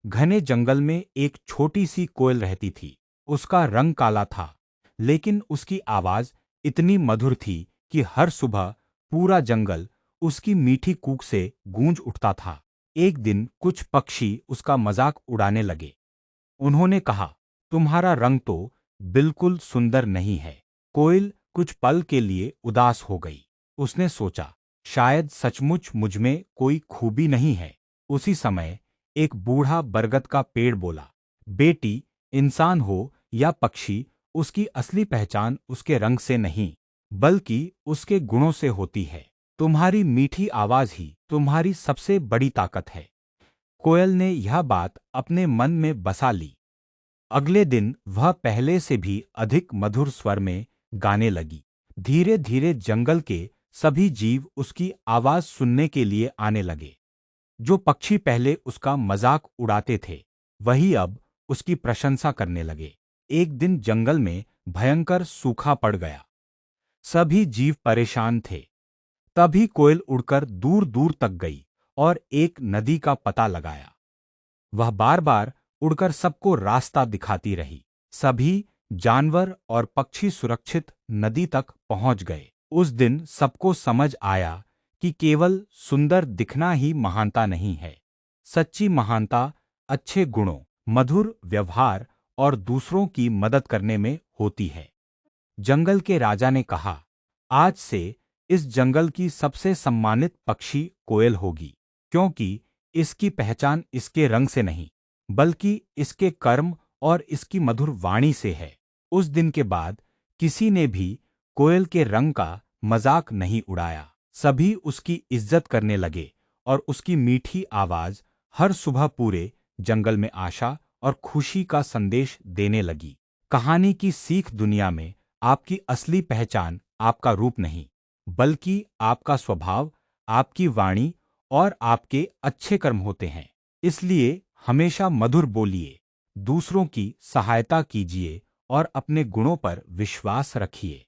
घने जंगल में एक छोटी सी कोयल रहती थी। उसका रंग काला था, लेकिन उसकी आवाज इतनी मधुर थी कि हर सुबह पूरा जंगल उसकी मीठी कूक से गूंज उठता था। एक दिन कुछ पक्षी उसका मजाक उड़ाने लगे। उन्होंने कहा, तुम्हारा रंग तो बिल्कुल सुंदर नहीं है। कोयल कुछ पल के लिए उदास हो गई। उसने सोचा, शायद सचमुच मुझमें कोई खूबी नहीं है। उसी समय एक बूढ़ा बरगद का पेड़ बोला, बेटी, इंसान हो या पक्षी, उसकी असली पहचान उसके रंग से नहीं, बल्कि उसके गुणों से होती है। तुम्हारी मीठी आवाज ही तुम्हारी सबसे बड़ी ताकत है। कोयल ने यह बात अपने मन में बसा ली। अगले दिन वह पहले से भी अधिक मधुर स्वर में गाने लगी। धीरे धीरे जंगल के सभी जीव उसकी आवाज सुनने के लिए आने लगे। जो पक्षी पहले उसका मजाक उड़ाते थे, वही अब उसकी प्रशंसा करने लगे। एक दिन जंगल में भयंकर सूखा पड़ गया। सभी जीव परेशान थे। तभी कोयल उड़कर दूर दूर तक गई और एक नदी का पता लगाया। वह बार बार उड़कर सबको रास्ता दिखाती रही। सभी जानवर और पक्षी सुरक्षित नदी तक पहुंच गए। उस दिन सबको समझ आया कि केवल सुंदर दिखना ही महानता नहीं है। सच्ची महानता अच्छे गुणों, मधुर व्यवहार और दूसरों की मदद करने में होती है। जंगल के राजा ने कहा, आज से इस जंगल की सबसे सम्मानित पक्षी कोयल होगी, क्योंकि इसकी पहचान इसके रंग से नहीं, बल्कि इसके कर्म और इसकी मधुर वाणी से है। उस दिन के बाद किसी ने भी कोयल के रंग का मजाक नहीं उड़ाया। सभी उसकी इज्जत करने लगे और उसकी मीठी आवाज हर सुबह पूरे जंगल में आशा और खुशी का संदेश देने लगी। कहानी की सीख दुनिया में आपकी असली पहचान आपका रूप नहीं, बल्कि आपका स्वभाव, आपकी वाणी और आपके अच्छे कर्म होते हैं। इसलिए हमेशा मधुर बोलिए, दूसरों की सहायता कीजिए और अपने गुणों पर विश्वास रखिए।